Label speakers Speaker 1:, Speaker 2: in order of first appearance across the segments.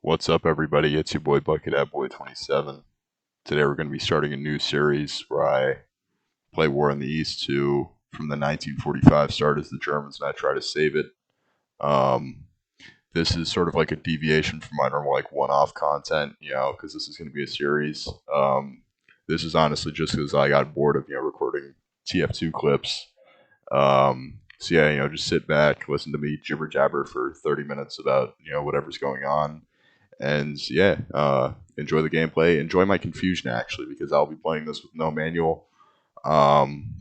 Speaker 1: What's up, everybody? It's your boy Bucket@Boy27. Today we're going to be starting a new series where I play War in the East 2 from the 1945 start as the Germans and I try to save it. Um, this is sort of like a deviation from my normal like one-off content, because this is going to be a series. This is honestly just because I got bored of recording TF2 clips. So yeah, just sit back, listen to me jibber jabber for 30 minutes about whatever's going on. And yeah, enjoy the gameplay. Enjoy my confusion actually, because I'll be playing this with no manual. Um,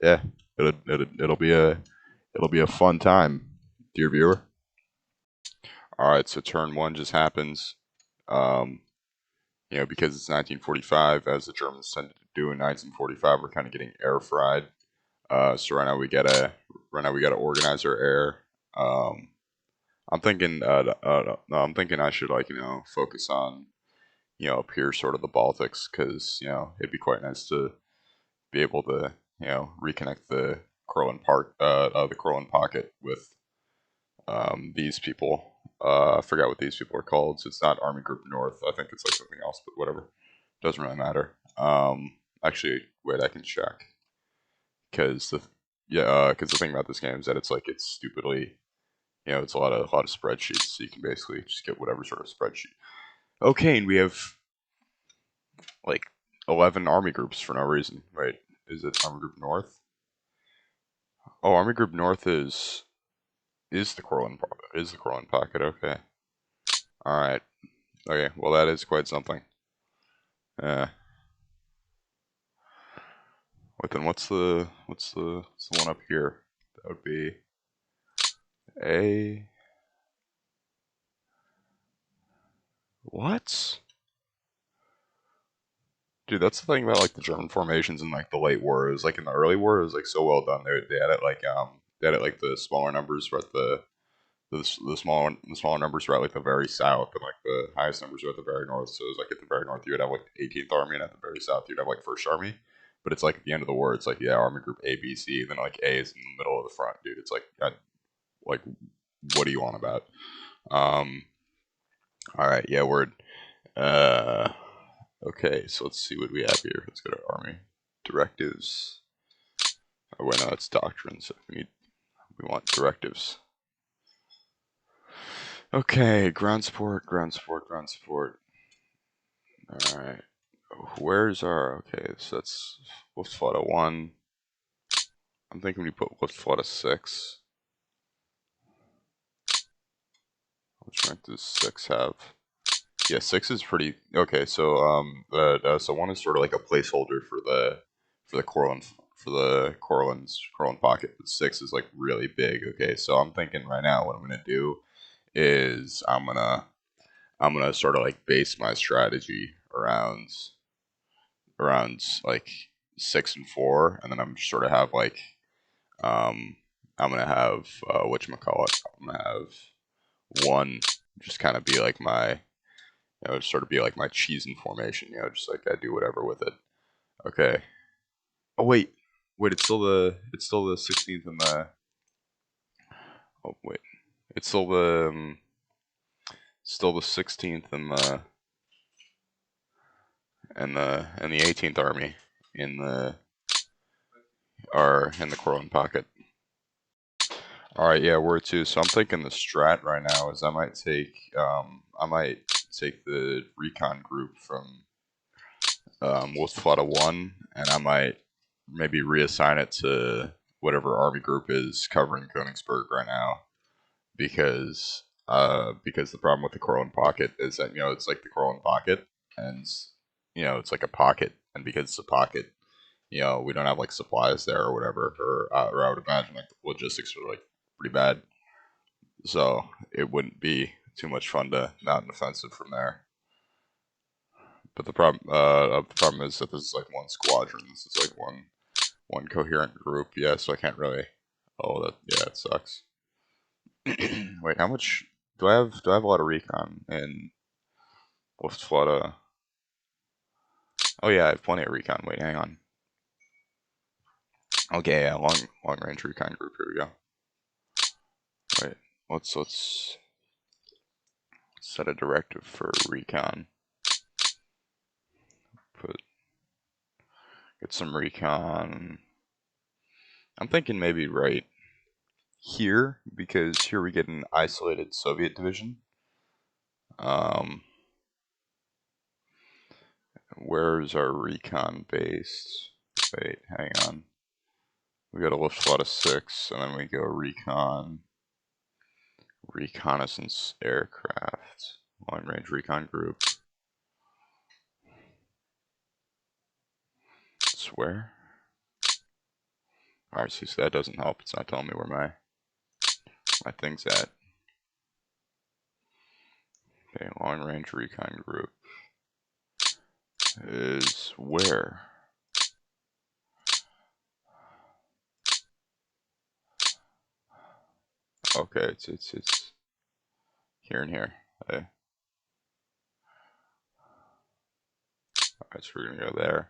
Speaker 1: yeah, it'll be a fun time, dear viewer. All right, so turn one just happens. Um, because it's 1945, as the Germans tended to do in 1945, we're kind of getting air fried. So right now we gotta organize our air. Um, I'm thinking, no, I'm thinking I should focus on up here, sort of the Baltics, because it'd be quite nice to be able to reconnect the the Courland Pocket with these people. I forgot what these people are called. So it's not Army Group North. I think it's like something else, but whatever. Doesn't really matter. Actually, wait, I can check because because the thing about this game is that it's stupidly it's a lot of spreadsheets, so you can basically just get whatever sort of spreadsheet. Okay, and we have like 11 army groups for no reason. Wait, is it Army Group North? Oh, Army Group North is the Courland Pocket. Okay, all right. Okay, well that is quite something. Uh, wait, then what's the one up here? That would be a what? Dude, that's the thing about like the German formations in like the late war. It was like in the early war, it was like so well done. They had it like the smaller numbers were at the smaller numbers were at like the very south, and like the highest numbers were at the very north. So it was like at the very north you'd have like 18th Army, and at the very south you'd have like First Army. But it's like at the end of the war, it's like Army Group A, B, C, and then like A is in the middle of the front, dude. It's like what do you want about? Um, all right, yeah, word. Uh, okay, so let's see what we have here. Let's go to Army directives. Oh wait, no, that's doctrine. So we want directives. Okay, ground support, ground support, ground support. All right. Where's our okay? So that's Luftflotte 1. I'm thinking we put Luftflotte 6. Which rank does 6 have? Yeah, 6 is pretty okay. So so 1 is sort of like a placeholder for the Courland Pocket, but 6 is like really big. Okay, so I'm thinking right now what I'm gonna do is I'm gonna sort of like base my strategy around like 6 and 4, and then I'm sort of have like um I'm gonna have whatchamacallit. I'm gonna have 1 just kind of be like my sort of be like my cheese in formation. Just like I do whatever with it. Okay. Oh wait, it's still the 16th and the oh wait, it's still the 16th and the 18th Army in the are in the Courland Pocket. All right, yeah, word 2. So I'm thinking the strat right now is I might take the recon group from Luftflotte 1, and I might maybe reassign it to whatever army group is covering Königsberg right now, because the problem with the Courland Pocket is that it's like the Courland Pocket, and it's like a pocket, and because it's a pocket, we don't have like supplies there or whatever, or I would imagine like the logistics are like pretty bad, so it wouldn't be too much fun to mount an offensive from there. But the problem is that this is like one squadron. This is like one coherent group. Yeah, so I can't really. Oh, it sucks. Wait, how much do I have? Do I have a lot of recon in Luftflotte? Oh yeah, I have plenty of recon. Wait, hang on. Okay, yeah, long range recon group. Here we go. Wait, let's set a directive for recon. Get some recon. I'm thinking maybe right here, because here we get an isolated Soviet division. Where's our recon based? Wait, hang on. We got a Luftwaffe of 6, and then we go recon, reconnaissance aircraft, long range recon group. Swear. Alright, so that doesn't help. It's not telling me where my thing's at. Okay, long range recon group is where? Okay, it's here and here. Okay. Alright, so we're gonna go there.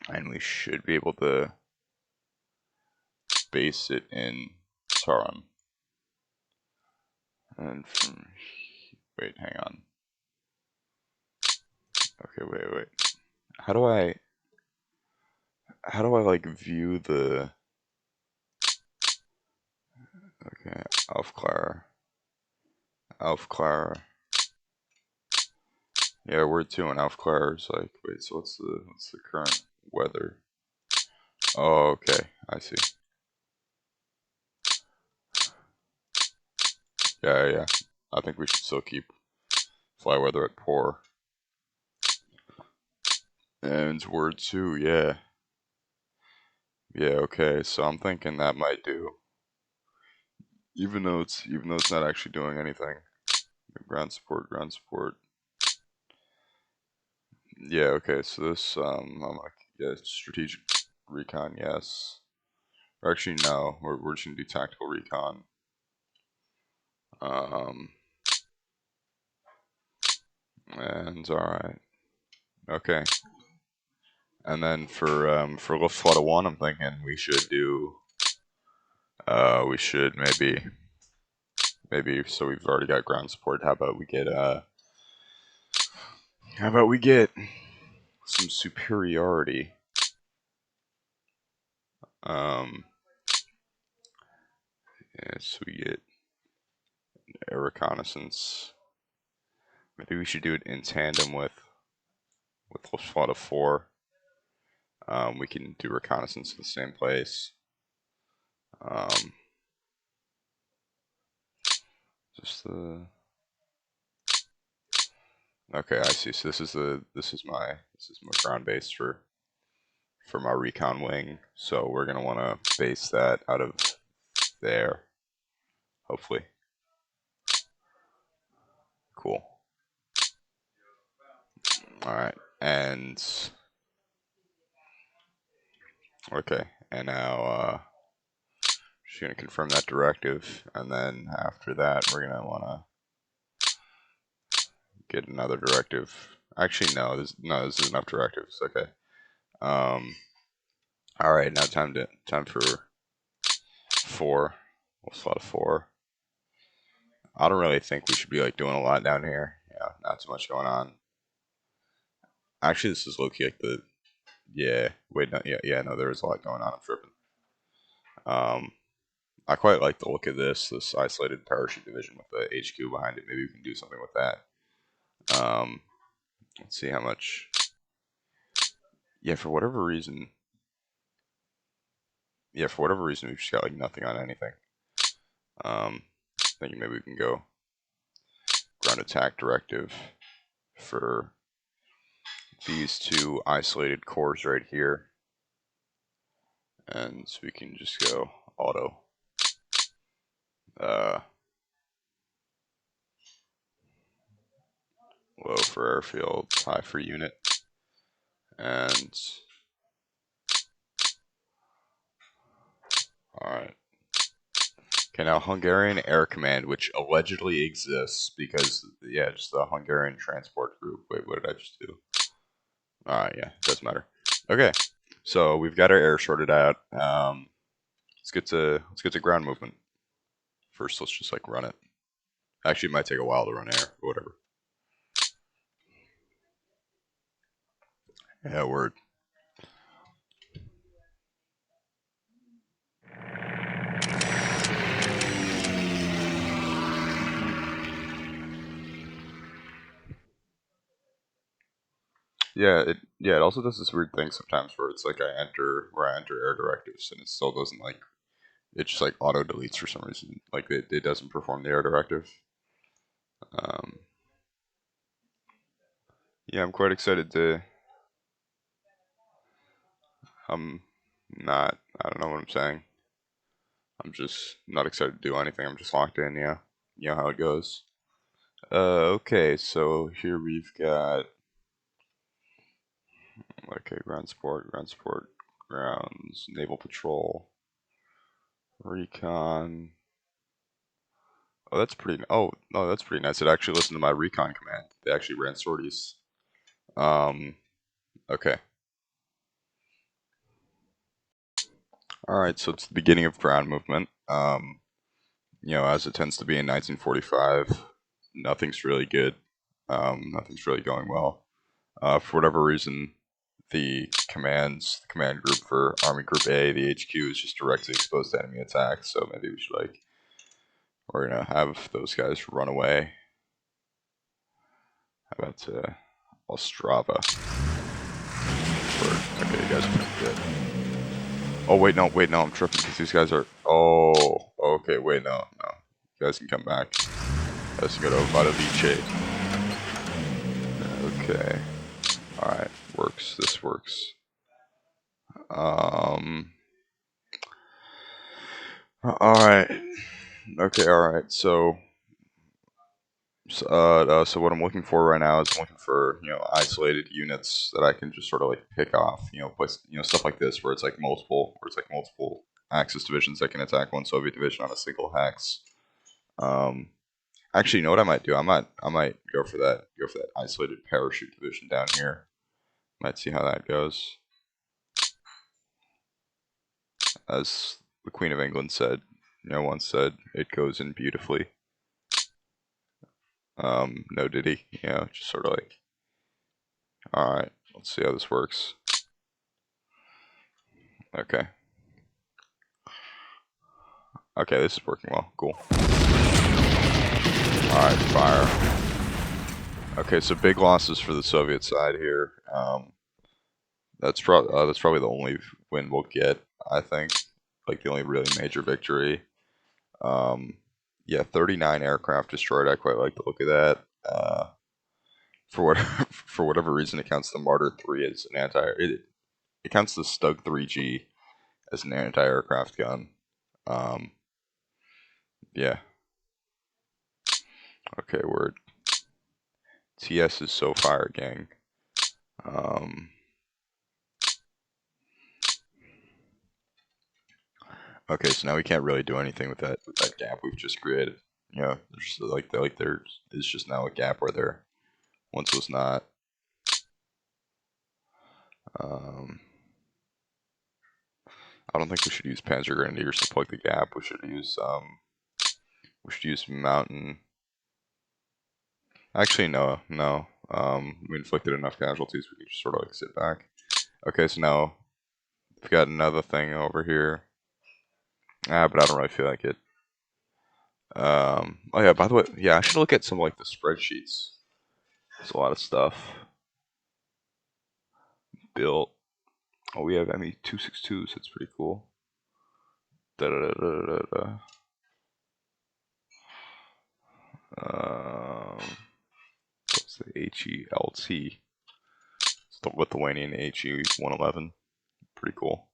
Speaker 1: And we should be able to base it in Tarim. And from, wait, hang on. Okay, wait. How do I like view the, okay, Aufklärer. Yeah, word 2 and Aufklärer is like, wait, so what's the current weather? Oh, okay, I see. Yeah. I think we should still keep fly weather at poor. And word 2, yeah. Yeah, okay, so I'm thinking that might do. Even though it's not actually doing anything. Ground support. Yeah, okay, so this I'm like, yeah, strategic recon, yes. Or actually no, we're just gonna do tactical recon. And alright. Okay. And then for Luftwaffe 1, I'm thinking we should do maybe so we've already got ground support, how about we get some superiority? Yeah, so we get air reconnaissance. Maybe we should do it in tandem with Luftwaffe 4. We can do reconnaissance in the same place. Okay, I see. So this is my ground base for my recon wing. So we're gonna want to base that out of there, hopefully. Cool. All right, and okay, and now just gonna confirm that directive, and then after that we're gonna want to get another directive. Actually, no, this is enough directives. Okay. All right, now time for 4. We'll slot 4. I don't really think we should be like doing a lot down here. Yeah, not too much going on. Actually, this is low-key like the, yeah. Wait, no, yeah, no, there is a lot going on. I'm tripping. I quite like the look of this isolated parachute division with the HQ behind it. Maybe we can do something with that. Let's see how much. Yeah, for whatever reason, we've just got like nothing on anything. Thinking maybe we can go ground attack directive for these 2 isolated cores right here, and so we can just go auto. Low for airfield, high for unit, and alright. Okay, now Hungarian Air Command, which allegedly exists because, yeah, just the Hungarian transport group. Wait, what did I just do? Alright, yeah, it doesn't matter. Okay, so we've got our air sorted out. Let's get to ground movement. First, let's just like run it. Actually, it might take a while to run air, but whatever. Yeah, word. It also does this weird thing sometimes where it's like I enter air directives and it still doesn't like it just like auto deletes for some reason. Like it doesn't perform the air directive. Um, yeah, I'm quite excited to. I'm not. I don't know what I'm saying. I'm just not excited to do anything. I'm just locked in. Yeah, you know how it goes. Okay, so here we've got okay, ground support, grounds, naval patrol, recon. Oh, that's pretty. Oh, no, that's pretty nice. It actually listened to my recon command. They actually ran sorties. Um, okay. All right, so it's the beginning of ground movement. As it tends to be in 1945, nothing's really good. Nothing's really going well. For whatever reason, the command group for Army Group A, the HQ, is just directly exposed to enemy attacks. So maybe we should we're gonna have those guys run away. How about Ostrava? Okay, you guys are pretty good. Oh wait, no, I'm tripping because these guys are. Oh, okay, wait, no. You guys can come back. You guys can go to Vadovice. Okay. Alright, works. This works. Alright. Okay, alright. So what I'm looking for right now is I'm looking for, isolated units that I can just sort of like pick off, stuff like this where it's like multiple Axis divisions that can attack one Soviet division on a single hex. Actually, you know what I might do? I might go for that isolated parachute division down here. Might see how that goes. As the Queen of England said, once said, it goes in beautifully. No did he? Just sort of like, alright, let's see how this works. Okay. Okay, this is working well. Cool. Alright, fire. Okay, so big losses for the Soviet side here. That's probably the only win we'll get, I think. Like the only really major victory. Yeah, 39 aircraft destroyed. I quite like the look of that. For what for whatever reason, it counts the Martyr 3 as an anti. It counts the Stug 3G as an anti-aircraft gun. Yeah. Okay, word. TS is so fire, gang. Okay, so now we can't really do anything with that gap we've just created. There is just now a gap where there once was not. I don't think we should use Panzer Grenadiers to plug the gap. We should use mountain. Actually, no. We inflicted enough casualties. We can just sort of like sit back. Okay, so now we've got another thing over here. But I don't really feel like it. Oh yeah, by the way, yeah, I should look at some like the spreadsheets. There's a lot of stuff built. Oh, we have ME-262s. That's pretty cool. Da da da da da da. What's the HELT? It's the Lithuanian HE-111. Pretty cool.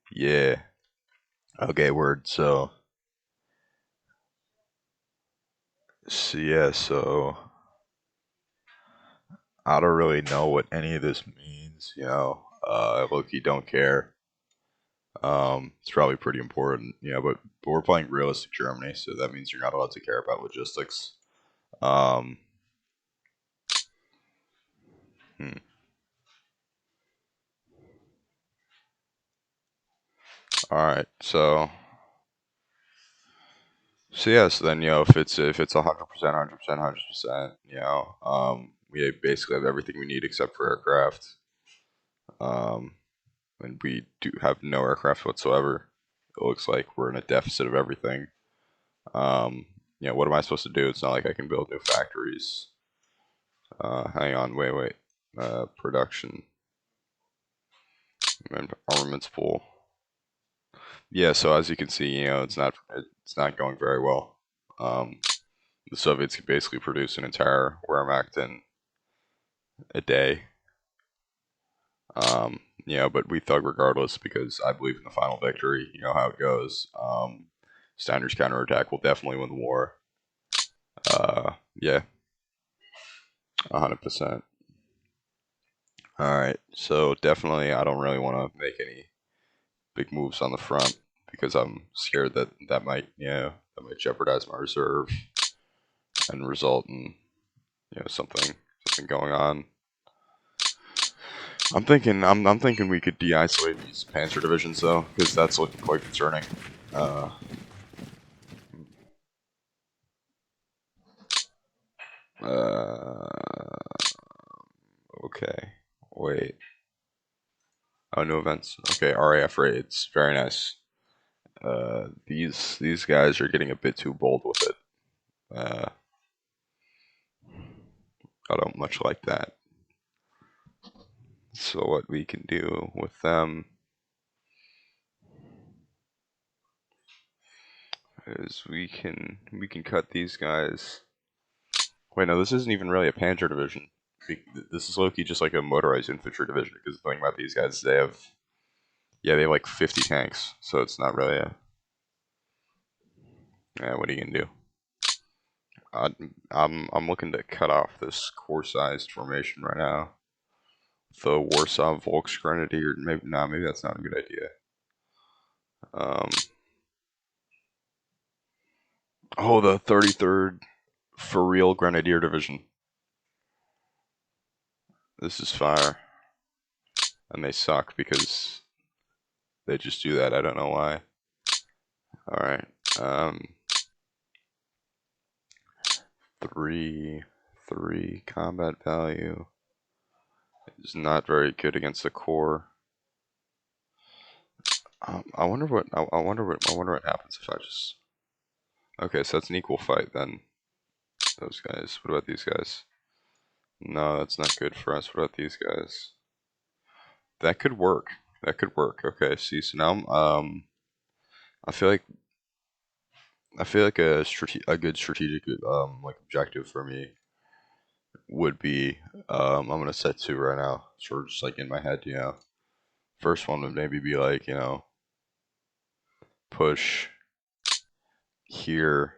Speaker 1: Yeah. Okay, word. So yeah, so I don't really know what any of this means, low-key don't care. It's probably pretty important, but we're playing realistic Germany, so that means you're not allowed to care about logistics. Um, hmm. All right, so So yeah, so then if it's 100%, 100%, 100%, we basically have everything we need except for aircraft. And we do have no aircraft whatsoever. It looks like we're in a deficit of everything. What am I supposed to do? It's not like I can build new factories. Hang on, wait. Production and armaments pool. Yeah, so as you can see, it's not going very well. The Soviets could basically produce an entire Wehrmacht in a day. But we thug regardless because I believe in the final victory. You know how it goes. Steiner's counterattack will definitely win the war. Yeah, 100%. Alright, so definitely I don't really want to make any big moves on the front because I'm scared that might jeopardize my reserve and result in something going on. I'm thinking we could de-isolate these panzer divisions though, because that's looking quite concerning. Okay, wait. Oh, no events. Okay, RAF raids, very nice. These guys are getting a bit too bold with it. I don't much like that. So what we can do with them is we can cut these guys. Wait, no, this isn't even really a panzer division. This is low-key just like a motorized infantry division, because the thing about these guys is they have like 50 tanks, so it's not really a... Yeah, what are you gonna do? I'm looking to cut off this core-sized formation right now. The Warsaw Volksgrenadier, maybe that's not a good idea. Oh, the 33rd For Real Grenadier Division. This is fire. And they suck because they just do that. I don't know why. Alright. 3 combat value is not very good against the core. I wonder what happens if I just... Okay, so that's an equal fight then. Those guys. What about these guys? No, that's not good for us. What about these guys? That could work. Okay, see, so now I feel like a good strategic objective for me would be I'm gonna set 2 right now, sort of just like in my head, First one would maybe be like, push here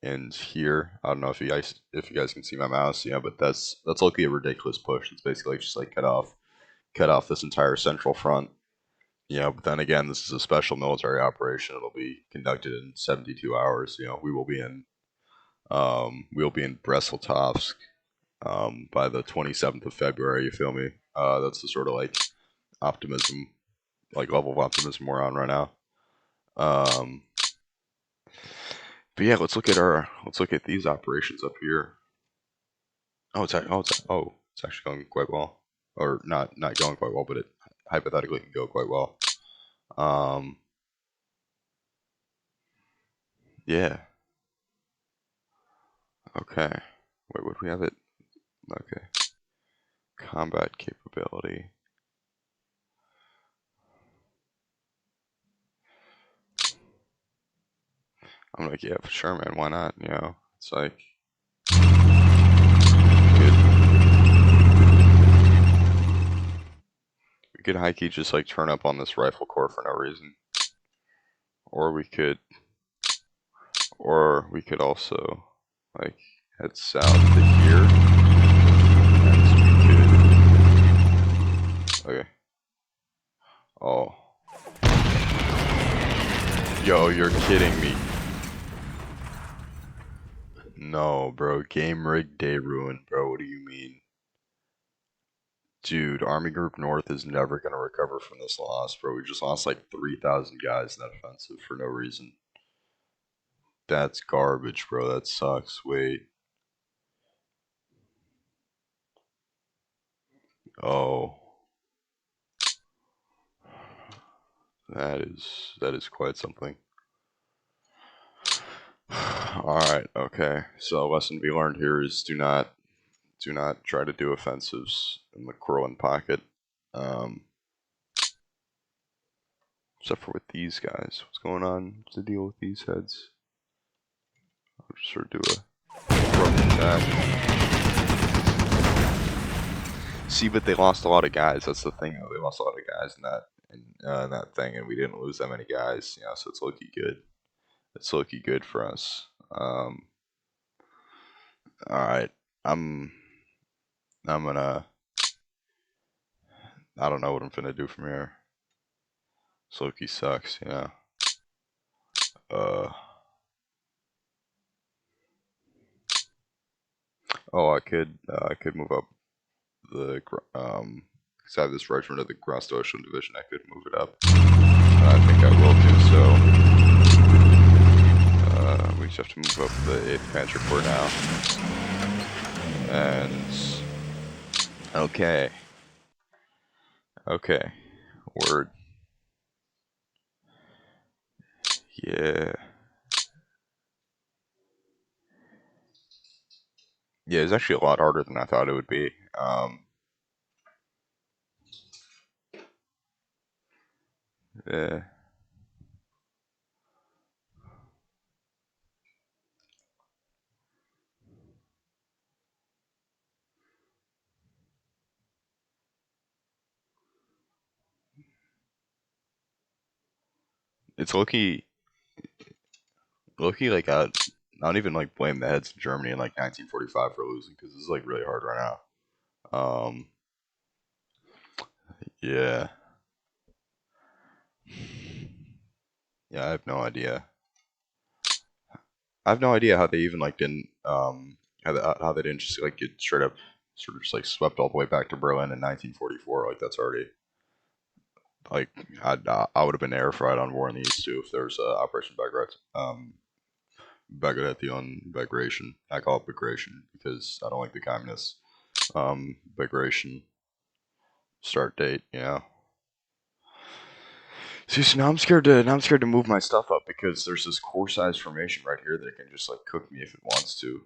Speaker 1: and here. I don't know if you guys can see my mouse, but that's likely a ridiculous push. It's basically just like cut off this entire central front. But then again, this is a special military operation. It'll be conducted in 72 hours. We will be in Brest-Litovsk by the 27th of February. You feel me? That's the sort of like optimism, like level of optimism we're on right now. But yeah, let's look at these operations up here. It's actually going quite well, or not going quite well, but it hypothetically can go quite well. Yeah. Okay. Wait, would we have it? Okay. Combat capability. I'm like, yeah, for sure, man. Why not? It's like we could high key just like turn up on this rifle corps for no reason, or we could also like head south to here, and we could. Okay. Oh. Yo, you're kidding me. No, bro. Game rig day ruined, bro. What do you mean? Dude, Army Group North is never going to recover from this loss, bro. We just lost like 3,000 guys in that offensive for no reason. That's garbage, bro. That sucks. Wait. Oh. That is quite something. Alright, okay. So lesson to be learned here is do not try to do offensives in the Corwin pocket. Except for with these guys. What's going on? What's the deal with these heads? I'll just sort of do a rough attack. See, but they lost a lot of guys. That's the thing, though. They lost a lot of guys in that thing, and we didn't lose that many guys. You know, so it's looking good. It's looking good for us. All right, I'm gonna. I don't know what I'm gonna do from here. Loki sucks. Yeah. Oh, I could move up the because I have this regiment of the Gross-Deutschland Division. I could move it up. I think I will do so. We just have to move up the 8th Panzer Corps now. And okay. Okay. Word. Yeah. Yeah, it's actually a lot harder than I thought it would be. Yeah. It's Loki like I don't even like blame the heads of Germany in like 1945 for losing because this is like really hard right now. Yeah. Yeah, I have no idea. I have no idea how they even like didn't how they didn't just like get straight up sort of just like swept all the way back to Berlin in 1944. Like that's already like I would have been terrified on War in the East too if there was Operation Bagration. I call it Bagration because I don't like the communists. Bagration start date, yeah. See, so now I'm scared to move my stuff up because there's this core size formation right here that can just like cook me if it wants to.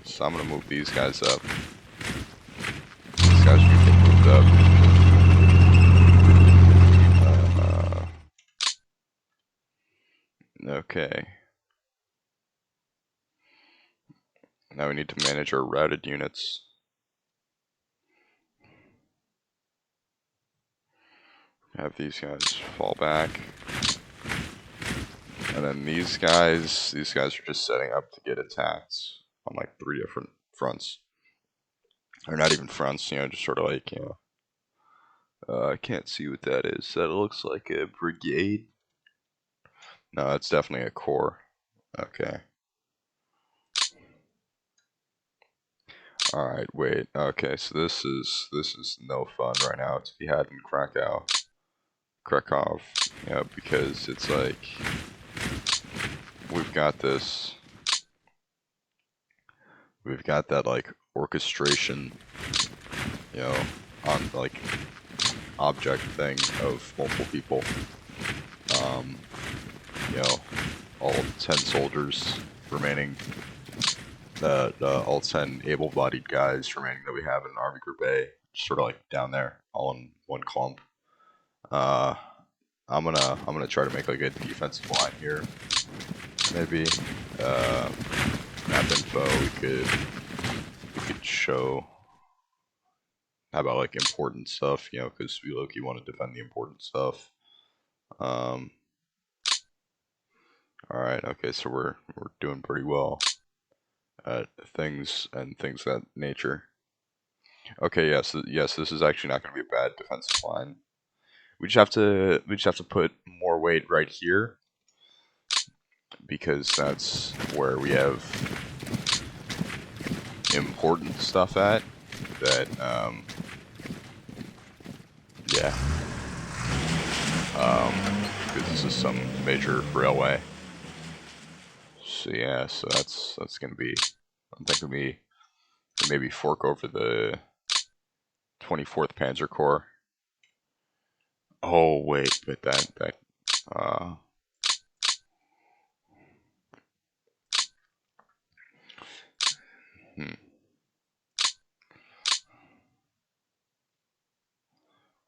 Speaker 1: So I'm gonna move these guys up. These guys should get moved up. Okay. Now we need to manage our routed units. Have these guys fall back. And then these guys are just setting up to get attacked on like 3 different fronts. Or not even fronts, you know, just sort of like, you know. I can't see what that is. That looks like a brigade. No, it's definitely a corps. Okay. Alright, wait. Okay, so this is no fun right now to be had in Krakow. Yeah, because it's like we've got this. We've got that like orchestration, you know, on like object thing of multiple people. You know, all 10 soldiers remaining, all 10 able-bodied guys remaining that we have in Army Group A, sort of like down there, all in one clump. I'm gonna try to make like a defensive line here. Maybe map info we could show. How about like important stuff, you know, because we low-key want to defend the important stuff. Alright, okay, so we're doing pretty well at things of that nature. Okay, yes, this is actually not going to be a bad defensive line. We just have to put more weight right here because that's where we have important stuff at. That yeah, because this is some major railway. So yeah, so that's gonna be. I'm thinking we maybe fork over the 24th Panzer Corps. Oh wait, but that hmm.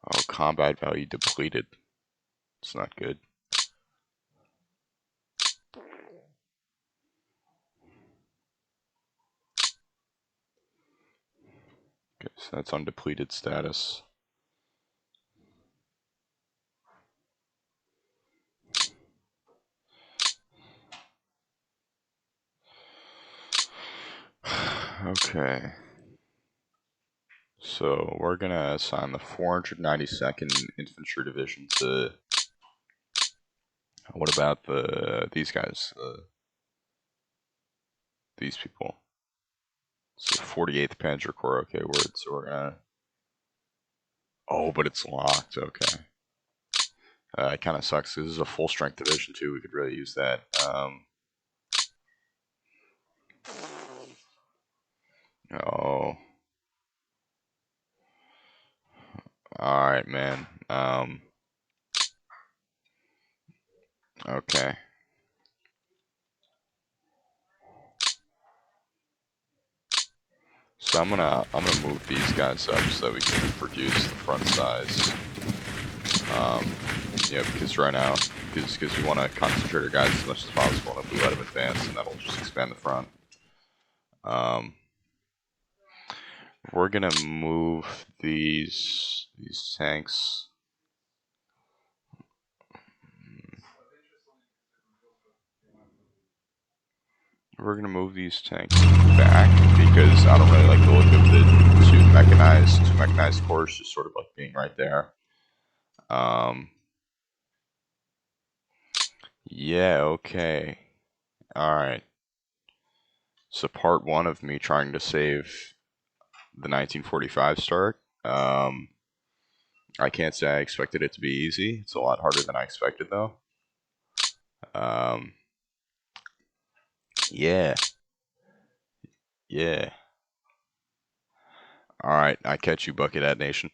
Speaker 1: Oh, combat value depleted. It's not good. Okay, so that's on depleted status. Okay. So we're gonna assign the 492nd Infantry Division to. What about these guys? These people. So 48th Panzer Corps. Okay, so we're gonna. Oh, but it's locked. Okay. It kind of sucks. This is a full strength division too. We could really use that. Oh. All right, man. Okay. So I'm gonna move these guys up so that we can reduce the front size. Yeah, because right now, because we want to concentrate our guys as much as possible, and if we let them advance, then that'll just expand the front. We're gonna move these tanks. We're gonna move these tanks back because I don't really like the look of the two mechanized corps just sort of like being right there. Yeah, okay. Alright. So part one of me trying to save the 1945 start. I can't say I expected it to be easy. It's a lot harder than I expected though. Yeah. Yeah. Alright, I catch you, Bucket Ad Nation.